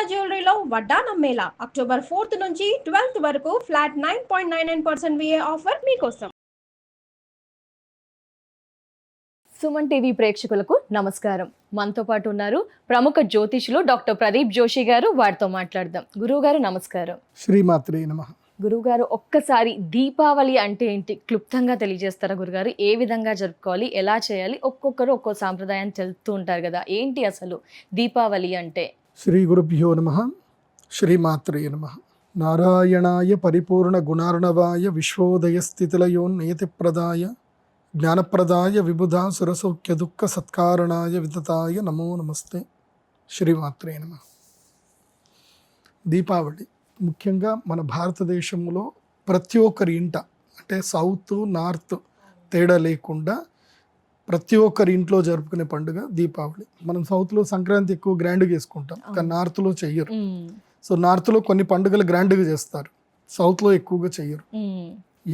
జ్యువెలరీలో వడ్డానం Mela October 4th నుంచి 12th వరకు ఫ్లాట్ 9.99% VA ఆఫర్ మీకోసం. సుమన్ టీవీ ప్రేక్షకులకు నమస్కారం. మనతో పాటు ఉన్నారు ప్రముఖ జ్యోతిషులు డాక్టర్ ప్రదీప్ జోషి గారు. వారితో మాట్లాడదాం. గురువు గారు నమస్కారం. శ్రీమాత్రే నమః. గురువు గారు, ఒక్కసారి దీపావళి అంటే ఏంటి క్లుప్తంగా తెలియజేస్తారా గురుగారు? ఏ విధంగా జరుపుకోవాలి, ఎలా చేయాలి? ఒక్కొక్కరు ఒక్కో సాంప్రదాయాన్ని తెలుపుతూ ఉంటారు కదా, ఏంటి అసలు దీపావళి అంటే? శ్రీ గురుభ్యో నమః. శ్రీమాత్రే నమః. నారాయణాయ పరిపూర్ణ గుణార్ణవాయ విశ్వోదయ స్థితిలయోన్నియతిప్రదాయ జ్ఞానప్రదాయ విబుధా సురసౌఖ్య దుఃఖ సత్కారణాయ వితతాయ నమో నమస్తే. శ్రీమాత్రే నమః. దీపావళి ముఖ్యంగా మన భారతదేశంలో ప్రతి ఒక్కరి ఇంట, అంటే సౌత్ నార్త్ తేడా లేకుండా ప్రతి ఒక్కరి ఇంట్లో జరుపుకునే పండుగ దీపావళి. మనం సౌత్లో సంక్రాంతి ఎక్కువ గ్రాండ్గా చేసుకుంటాం, కానీ నార్త్లో చెయ్యరు. సో నార్త్లో కొన్ని పండుగలు గ్రాండ్గా చేస్తారు, సౌత్లో ఎక్కువగా చెయ్యరు.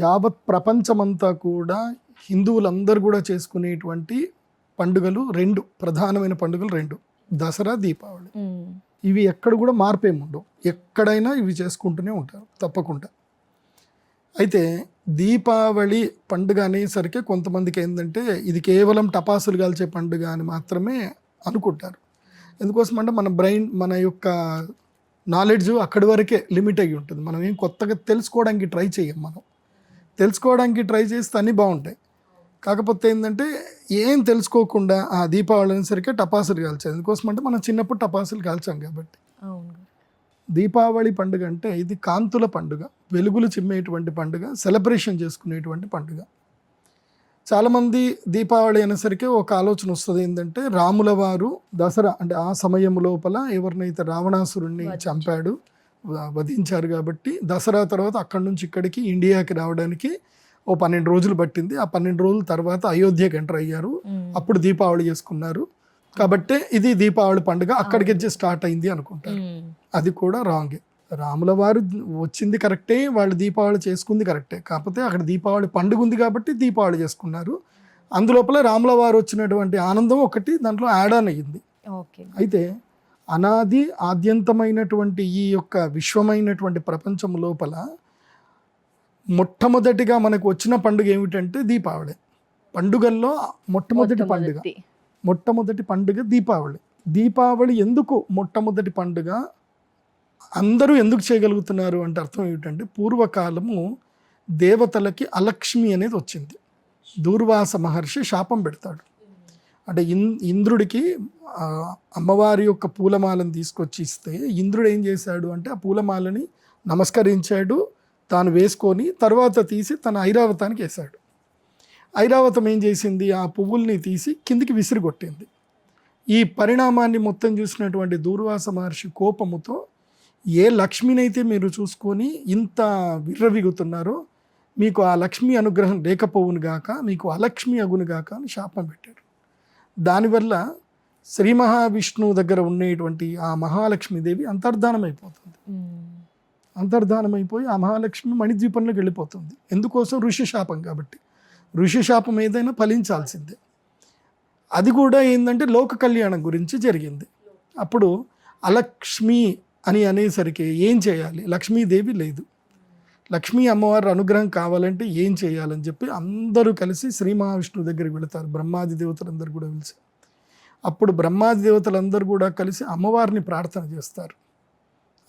యావత్ ప్రపంచమంతా కూడా హిందువులందరూ కూడా చేసుకునేటువంటి పండుగలు రెండు, ప్రధానమైన పండుగలు రెండు, దసరా దీపావళి. ఇవి ఎక్కడ కూడా మార్పేముండవు, ఎక్కడైనా ఇవి చేసుకుంటూనే ఉంటారు తప్పకుండా. అయితే దీపావళి పండుగ అనేసరికి కొంతమందికి ఏంటంటే ఇది కేవలం టపాసులు కాల్చే పండుగ అని మాత్రమే అనుకుంటారు. ఎందుకోసం అంటే మన బ్రెయిన్, మన యొక్క నాలెడ్జ్ అక్కడి వరకే లిమిట్ అయ్యి ఉంటుంది. మనం ఏం కొత్తగా తెలుసుకోవడానికి ట్రై చేయం. మనం తెలుసుకోవడానికి ట్రై చేస్తే అన్నీ బాగుంటాయి, కాకపోతే ఏంటంటే ఏం తెలుసుకోకుండా ఆ దీపావళి అనేసరికి టపాసులు కాల్చారు. ఎందుకోసం అంటే మనం చిన్నప్పుడు టపాసులు కాల్చాం కాబట్టి. దీపావళి పండుగ అంటే ఇది కాంతుల పండుగ, వెలుగులు చిమ్మేటువంటి పండుగ, సెలబ్రేషన్ చేసుకునేటువంటి పండుగ. చాలామంది దీపావళి అనేసరికి ఒక ఆలోచన వస్తుంది, ఏంటంటే రాముల వారు దసరా అంటే ఆ సమయం లోపల ఎవరినైతే రావణాసురుణ్ణి చంపాడు, వధించారు కాబట్టి దసరా తర్వాత అక్కడి నుంచి ఇక్కడికి ఇండియాకి రావడానికి 12 రోజులు పట్టింది. ఆ 12 రోజుల తర్వాత అయోధ్యకి ఎంటర్ అయ్యారు, అప్పుడు దీపావళి చేసుకున్నారు. కాబట్టి ఇది దీపావళి పండుగ అక్కడికి స్టార్ట్ అయింది అనుకుంటారు. అది కూడా రాంగే. రాముల వారు వచ్చింది కరెక్టే, వాళ్ళు దీపావళి చేసుకుంది కరెక్టే, కాకపోతే అక్కడ దీపావళి పండుగ ఉంది కాబట్టి దీపావళి చేసుకున్నారు. అందులోపల రాముల వారు వచ్చినటువంటి ఆనందం ఒకటి దాంట్లో యాడ్ ఆన్ అయ్యింది. అయితే అనాది ఆద్యంతమైనటువంటి ఈ యొక్క విశ్వమైనటువంటి ప్రపంచం లోపల మొట్టమొదటిగా మనకు వచ్చిన పండుగ ఏమిటంటే దీపావళి. పండుగల్లో మొట్టమొదటి పండుగ దీపావళి. దీపావళి ఎందుకు మొట్టమొదటి పండుగ, అందరూ ఎందుకు చేయగలుగుతున్నారు అంటే అర్థం ఏమిటంటే, పూర్వకాలము దేవతలకి అలక్ష్మి అనేది వచ్చింది. దూర్వాస మహర్షి శాపం పెడతాడు. అంటే ఇంద్రుడికి అమ్మవారి యొక్క పూలమాలను తీసుకొచ్చి ఇస్తే ఇంద్రుడు ఏం చేశాడు అంటే ఆ పూలమాలని నమస్కరించాడు, తాను వేసుకొని తర్వాత తీసి తన ఐరావతానికి వేశాడు. ఐరావతం ఏం చేసింది, ఆ పువ్వుల్ని తీసి కిందికి విసిరిగొట్టింది. ఈ పరిణామాన్ని మొత్తం చూసినటువంటి దూర్వాస మహర్షి కోపముతో, ఏ లక్ష్మినైతే మీరు చూసుకొని ఇంత విర్రవిగుతున్నారో మీకు ఆ లక్ష్మి అనుగ్రహం లేకపోవును గాక, మీకు అలక్ష్మి అగును గాక అని శాపం పెట్టాడు. దానివల్ల శ్రీ మహావిష్ణువు దగ్గర ఉండేటువంటి ఆ మహాలక్ష్మీదేవి అంతర్ధానమైపోతుంది. అంతర్ధానమైపోయి ఆ మహాలక్ష్మి మణిద్వీపంలోకి వెళ్ళిపోతుంది. ఎందుకోసం? ఋషి శాపం కాబట్టి. ఋషి శాపం ఏదైనా ఫలించాల్సిందే. అది కూడా ఏంటంటే లోక కళ్యాణం గురించి జరిగింది. అప్పుడు అలక్ష్మి అని అనేసరికి ఏం చేయాలి, లక్ష్మీదేవి లేదు, లక్ష్మీ అమ్మవారి అనుగ్రహం కావాలంటే ఏం చేయాలని చెప్పి అందరూ కలిసి శ్రీ మహావిష్ణువు దగ్గరికి వెళతారు. బ్రహ్మాది దేవతలందరూ కూడా కలిసి. అప్పుడు బ్రహ్మాది దేవతలందరూ కూడా కలిసి అమ్మవారిని ప్రార్థన చేస్తారు.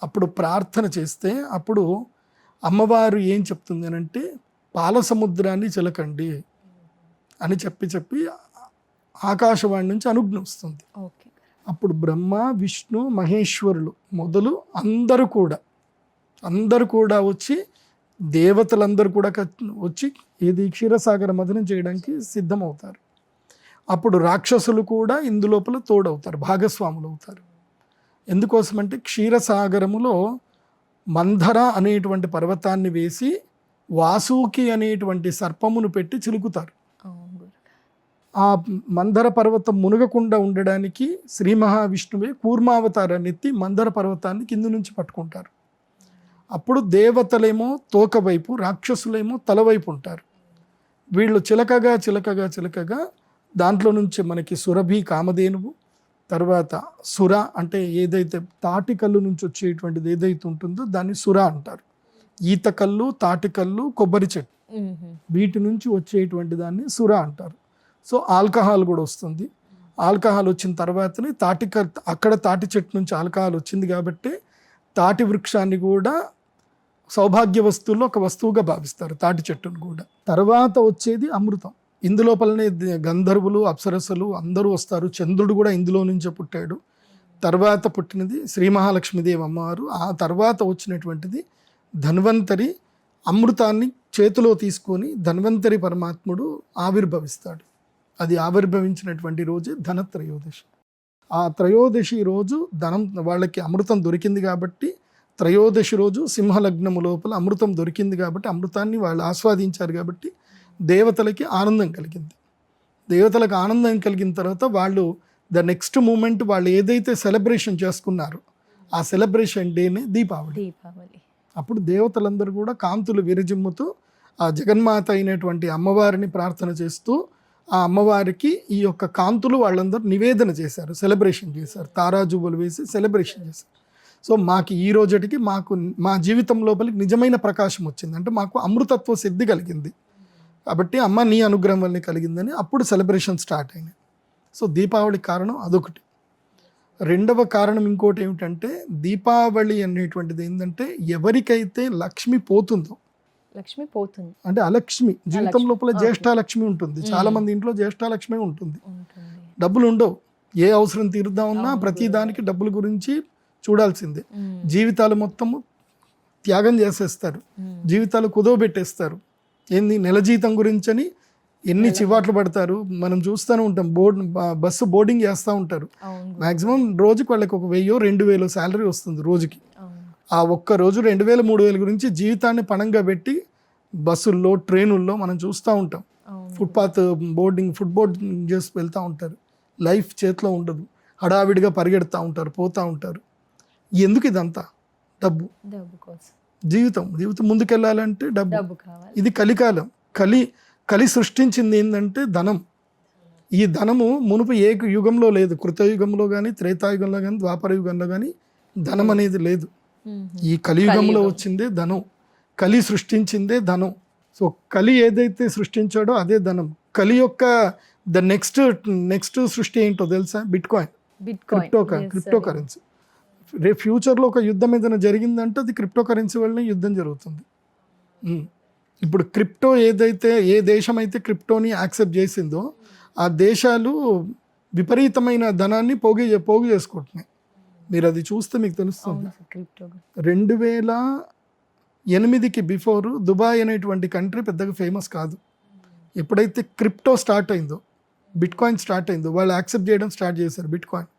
అప్పుడు ప్రార్థన చేస్తే అప్పుడు అమ్మవారు ఏం చెప్తుంది అని అంటే, పాల సముద్రాన్ని చిలకండి అని చెప్పి ఆకాశవాణి నుంచి అనుజ్ఞ వస్తుంది. అప్పుడు బ్రహ్మ విష్ణు మహేశ్వరులు మొదలు అందరూ కూడా వచ్చి, దేవతలందరూ కూడా వచ్చి ఇది క్షీరసాగర మథనం చేయడానికి సిద్ధమవుతారు. అప్పుడు రాక్షసులు కూడా ఇందులోపల తోడవుతారు, భాగస్వాములు అవుతారు. ఎందుకోసమంటే క్షీరసాగరములో మంధర అనేటువంటి పర్వతాన్ని వేసి వాసుకి అనేటువంటి సర్పమును పెట్టి చిలుకుతారు. ఆ మందర పర్వతం మునగకుండా ఉండడానికి శ్రీ మహావిష్ణువే కూర్మావతారాన్ని ఎత్తి మందర పర్వతాన్ని కింది నుంచి పట్టుకుంటారు. అప్పుడు దేవతలేమో తోక వైపు, రాక్షసులేమో తలవైపు ఉంటారు. వీళ్ళు చిలకగా దాంట్లో నుంచి మనకి సురభి కామధేనువు, తర్వాత సుర అంటే ఏదైతే తాటికల్లు నుంచి వచ్చేటువంటిది ఏదైతే ఉంటుందో దాన్ని సుర అంటారు. ఈతకల్లు, తాటికల్లు, కొబ్బరి చెట్టు వీటి నుంచి వచ్చేటువంటి దాన్ని సుర అంటారు. సో ఆల్కహాల్ కూడా వస్తుంది. ఆల్కహాల్ వచ్చిన తర్వాతనే అక్కడ తాటి చెట్టు నుంచి ఆల్కహాల్ వచ్చింది కాబట్టి తాటి వృక్షాన్ని కూడా సౌభాగ్య వస్తువుల్లో ఒక వస్తువుగా భావిస్తారు, తాటి చెట్టును కూడా. తర్వాత వచ్చేది అమృతం. ఇందులోపలనే గంధర్వులు, అప్సరసలు అందరూ వస్తారు. చంద్రుడు కూడా ఇందులో నుంచే పుట్టాడు. తర్వాత పుట్టినది శ్రీ మహాలక్ష్మీదేవి అమ్మవారు. ఆ తర్వాత వచ్చినటువంటిది ధన్వంతరి. అమృతాన్ని చేతిలో తీసుకొని ధన్వంతరి పరమాత్ముడు ఆవిర్భవిస్తాడు. అది ఆవిర్భవించినటువంటి రోజే ధనత్రయోదశి. ఆ త్రయోదశి రోజు వాళ్ళకి అమృతం దొరికింది కాబట్టి, త్రయోదశి రోజు సింహలగ్నము లోపల అమృతం దొరికింది కాబట్టి, అమృతాన్ని వాళ్ళు ఆస్వాదించారు కాబట్టి దేవతలకి ఆనందం కలిగింది. దేవతలకు ఆనందం కలిగిన తర్వాత వాళ్ళు నెక్స్ట్ మూమెంట్ వాళ్ళు ఏదైతే సెలబ్రేషన్ చేసుకున్నారో ఆ సెలబ్రేషన్ డేనే దీపావళి. అప్పుడు దేవతలందరూ కూడా కాంతులు విరజిమ్ముతూ ఆ జగన్మాత అయినటువంటి అమ్మవారిని ప్రార్థన చేస్తూ ఆ అమ్మవారికి ఈ యొక్క కాంతులు వాళ్ళందరూ నివేదన చేశారు, సెలబ్రేషన్ చేశారు, తారాజువ్వలు వేసి సెలబ్రేషన్ చేశారు. సో మాకు ఈ రోజుటికి మా జీవితం లోపలికి నిజమైన ప్రకాశం వచ్చింది, అంటే మాకు అమృతత్వ సిద్ధి కలిగింది కాబట్టి అమ్మ నీ అనుగ్రహం వల్ల కలిగిందని అప్పుడు సెలబ్రేషన్ స్టార్ట్ అయినాయి. సో దీపావళి కారణం అదొకటి. రెండవ కారణం ఇంకోటి ఏమిటంటే, దీపావళి అనేటువంటిది ఏంటంటే ఎవరికైతే లక్ష్మి పోతుందో, లక్ష్మి పోతుంది అంటే అలక్ష్మి జీవితం లోపల జ్యేష్ఠాలక్ష్మి ఉంటుంది. చాలా మంది ఇంట్లో జ్యేష్ఠాలక్ష్మి ఉంటుంది. డబ్బులు ఉండవు, ఏ అవసరం తీరుద్దామన్నా ప్రతి దానికి డబ్బుల గురించి చూడాల్సిందే. జీవితాలు మొత్తము త్యాగం చేసేస్తారు, జీవితాలు కుదవబెట్టేస్తారు. ఏంది నెల జీతం గురించి అని ఎన్ని చివాట్లు పడతారు మనం చూస్తూనే ఉంటాం. బస్సు బోర్డింగ్ చేస్తూ ఉంటారు. మాక్సిమం రోజుకి వాళ్ళకి 1000-2000 శాలరీ వస్తుంది రోజుకి. ఆ ఒక్క రోజు 2000-3000 గురించి జీవితాన్ని పణంగా పెట్టి బస్సుల్లో, ట్రైనుల్లో మనం చూస్తూ ఉంటాం. ఫుడ్ బోర్డింగ్ చేసి వెళ్తూ ఉంటారు. లైఫ్ చేతిలో ఉండదు, హడావిడిగా పరిగెడుతూ ఉంటారు, పోతూ ఉంటారు. ఎందుకు ఇదంతా? డబ్బు కోసం. జీవితం ముందుకెళ్ళాలంటే డబ్బు. ఇది కలికాలం. కలి సృష్టించింది ఏంటంటే ధనం. ఈ ధనము మునుపు ఏ యుగంలో లేదు. కృతయుగంలో కానీ, త్రేతాయుగంలో కానీ, ద్వాపర యుగంలో కానీ ధనం అనేది లేదు. ఈ కలియుగంలో వచ్చిందే ధనం. కలి సృష్టించిందే ధనం. సో కలి ఏదైతే సృష్టించాడో అదే ధనం. కలి యొక్క నెక్స్ట్ సృష్టి ఏంటో తెలుసా? Bitcoin, crypto currency. రేపు ఫ్యూచర్లో ఒక యుద్ధం ఏదైనా జరిగిందంటే అది క్రిప్టో కరెన్సీ వల్లనే యుద్ధం జరుగుతుంది. ఇప్పుడు క్రిప్టో ఏ దేశం అయితే క్రిప్టోని యాక్సెప్ట్ చేసిందో ఆ దేశాలు విపరీతమైన ధనాన్ని పోగు చేసుకుంటున్నాయి. మీరు అది చూస్తే మీకు తెలుస్తుంది. 2008కి బిఫోర్ దుబాయ్ అనేటువంటి కంట్రీ పెద్దగా ఫేమస్ కాదు. ఎప్పుడైతే క్రిప్టో స్టార్ట్ అయిందో, బిట్కాయిన్ స్టార్ట్ అయిందో, వాళ్ళు యాక్సెప్ట్ చేయడం స్టార్ట్ చేశారు బిట్కాయిన్.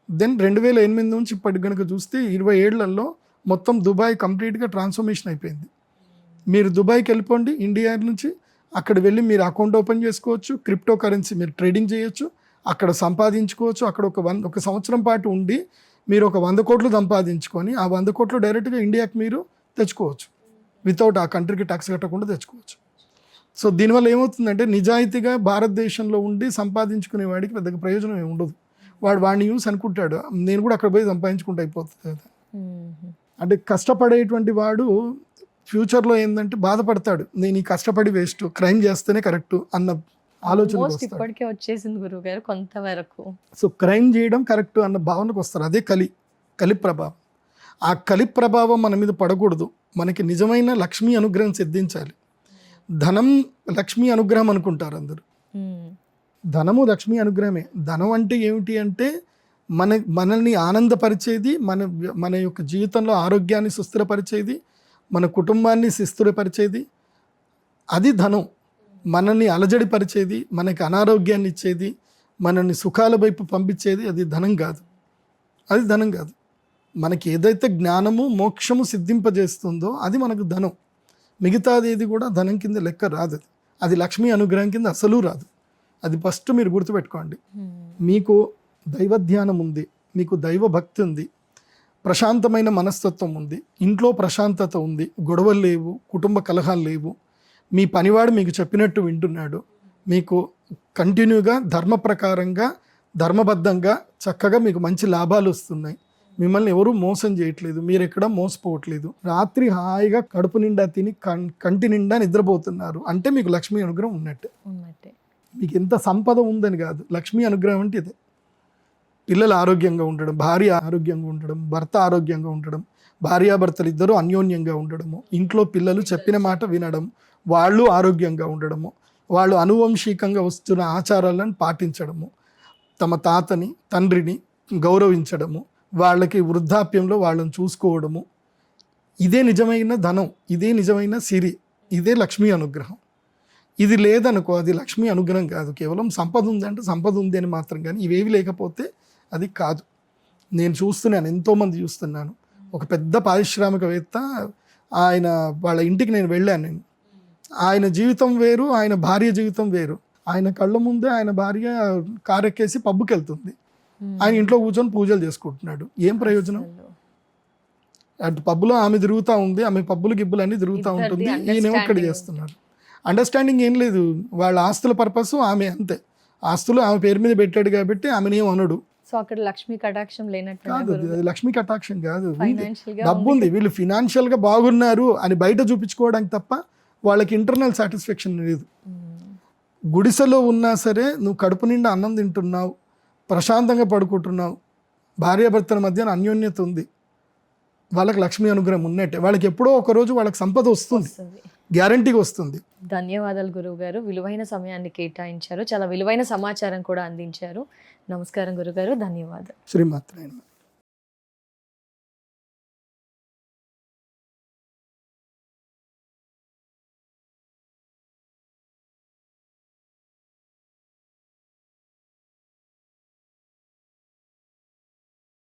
దెన్ 2008 నుంచి ఇప్పటికి కనుక చూస్తే 20 ఏళ్లలో మొత్తం దుబాయ్ కంప్లీట్గా ట్రాన్స్ఫర్మేషన్ అయిపోయింది. మీరు దుబాయ్కి వెళ్ళిపోండి ఇండియా నుంచి, అక్కడ వెళ్ళి మీరు అకౌంట్ ఓపెన్ చేసుకోవచ్చు, క్రిప్టో కరెన్సీ మీరు ట్రేడింగ్ చేయొచ్చు, అక్కడ సంపాదించుకోవచ్చు. అక్కడ ఒక సంవత్సరం పాటు ఉండి మీరు ఒక 100 కోట్లు సంపాదించుకొని ఆ 100 కోట్లు డైరెక్ట్గా ఇండియాకి మీరు తెచ్చుకోవచ్చు, వితౌట్ ఆ కంట్రీకి ట్యాక్స్ కట్టకుండా తెచ్చుకోవచ్చు. సో దీనివల్ల ఏమవుతుందంటే నిజాయితీగా భారతదేశంలో ఉండి సంపాదించుకునే వాడికి పెద్దగా ప్రయోజనం ఏమి ఉండదు. వాడిని యూస్ అనుకుంటాడు, నేను కూడా అక్కడ పోయి సంపాదించుకుంటూ అయిపోతుంది కదా. అంటే కష్టపడేటువంటి వాడు ఫ్యూచర్లో ఏంటంటే బాధపడతాడు, నేను ఈ కష్టపడి వేస్ట్, క్రైమ్ చేస్తేనే కరెక్ట్ అన్న ఆలోచన ఇప్పటికే వచ్చేసింది గురువు గారు కొంతవరకు. సో క్రైమ్ చేయడం కరెక్ట్ అన్న భావనకు వస్తారు. అదే కలి ప్రభావం. ఆ కలి ప్రభావం మన మీద పడకూడదు. మనకి నిజమైన లక్ష్మీ అనుగ్రహం సిద్ధించాలి. ధనం లక్ష్మీ అనుగ్రహం అనుకుంటారు అందరూ. ధనము లక్ష్మీ అనుగ్రహమే. ధనం అంటే ఏమిటి అంటే మనల్ని ఆనందపరిచేది, మన యొక్క జీవితంలో ఆరోగ్యాన్ని సుస్థిరపరిచేది, మన కుటుంబాన్ని సుస్థిరపరిచేది, అది ధనం. మనల్ని అలజడిపరిచేది, మనకి అనారోగ్యాన్ని ఇచ్చేది, మనల్ని సుఖాల వైపు పంపించేది అది ధనం కాదు. అది ధనం కాదు. మనకి ఏదైతే జ్ఞానము మోక్షము సిద్ధింపజేస్తుందో అది మనకు ధనం. మిగతాది ఏది కూడా ధనం కింద లెక్క రాదు. అది లక్ష్మీ అనుగ్రహం కింద అసలు రాదు. అది ఫస్ట్ మీరు గుర్తుపెట్టుకోండి. మీకు దైవ ధ్యానం ఉంది, మీకు దైవ భక్తి ఉంది, ప్రశాంతమైన మనస్తత్వం ఉంది, ఇంట్లో ప్రశాంతత ఉంది, గొడవలు లేవు, కుటుంబ కలహాలు లేవు, మీ పనివాడు మీకు చెప్పినట్టు వింటున్నాడు, మీకు కంటిన్యూగా ధర్మ ప్రకారంగా ధర్మబద్ధంగా చక్కగా మీకు మంచి లాభాలు వస్తున్నాయి, మిమ్మల్ని ఎవరు మోసం చేయట్లేదు, మీరు ఎక్కడ మోసపోవట్లేదు, రాత్రి హాయిగా కడుపు నిండా తిని కంటి నిండా నిద్రపోతున్నారు అంటే మీకు లక్ష్మీ అనుగ్రహం ఉన్నట్టే. మీకు ఎంత సంపద ఉందని కాదు, లక్ష్మీ అనుగ్రహం అంటే ఇదే. పిల్లలు ఆరోగ్యంగా ఉండడం, భార్య ఆరోగ్యంగా ఉండడం, భర్త ఆరోగ్యంగా ఉండడం, భార్యాభర్తలు ఇద్దరు అన్యోన్యంగా ఉండడము, ఇంట్లో పిల్లలు చెప్పిన మాట వినడం, వాళ్ళు ఆరోగ్యంగా ఉండడము, వాళ్ళు అనువంశికంగా వస్తున్న ఆచారాలను పాటించడము, తమ తాతని తండ్రిని గౌరవించడము, వాళ్ళకి వృద్ధాప్యంలో వాళ్ళని చూసుకోవడము, ఇదే నిజమైన ధనం, ఇదే నిజమైన సిరి, ఇదే లక్ష్మీ అనుగ్రహం. ఇది లేదనుకో అది లక్ష్మీ అనుగ్రహం కాదు, కేవలం సంపద ఉందంటే సంపద ఉంది అని మాత్రం, కానీ ఇవేవి లేకపోతే అది కాదు. నేను చూస్తున్నాను, ఎంతోమంది చూస్తున్నాను. ఒక పెద్ద పారిశ్రామికవేత్త, ఆయన వాళ్ళ ఇంటికి నేను వెళ్ళాను. నేను ఆయన జీవితం వేరు, ఆయన భార్య జీవితం వేరు. ఆయన కళ్ళ ముందే ఆయన భార్య కారు ఎక్కేసి పబ్బుకి వెళ్తుంది, ఆయన ఇంట్లో కూర్చొని పూజలు చేసుకుంటున్నాడు. ఏం ప్రయోజనం? అటు పబ్బులో ఆమె తిరుగుతూ ఉంది, ఆమె పబ్బులు గిబ్బులు అన్నీ తిరుగుతూ ఉంటుంది, ఈయనేమో ఇక్కడ చేస్తున్నారు. అండర్స్టాండింగ్ ఏం లేదు. వాళ్ళ ఆస్తుల పర్పస్ ఆమె అంతే, ఆస్తులు ఆమె పేరు మీద పెట్టాడు కాబట్టి ఆమెను ఏం అనడు. సో అక్కడ లక్ష్మీ కటాక్షం లేనట్టు కాదు, అది లక్ష్మీ కటాక్షం కాదు. డబ్బు ఉంది, వీళ్ళు ఫినాన్షియల్ గా బాగున్నారు అని బయట చూపించుకోవడానికి తప్ప వాళ్ళకి ఇంటర్నల్ సాటిస్ఫాక్షన్ లేదు. గుడిసెలో ఉన్నా సరే నువ్వు కడుపు నిండా అన్నం తింటున్నావు, ప్రశాంతంగా పడుకుంటున్నావు, భార్యాభర్తల మధ్యన అన్యోన్యత ఉంది, వాళ్ళకి లక్ష్మీ అనుగ్రహం ఉన్నట్టే. వాళ్ళకి ఎప్పుడో ఒకరోజు వాళ్ళకి సంపద వస్తుంది, గ్యారంటీగా వస్తుంది. ధన్యవాదాలు గురువు గారు, విలువైన సమయాన్ని కేటాయించారు, చాలా విలువైన సమాచారం కూడా అందించారు. నమస్కారం గురుగారు, ధన్యవాదాలు. శ్రీమాత్రే నమః.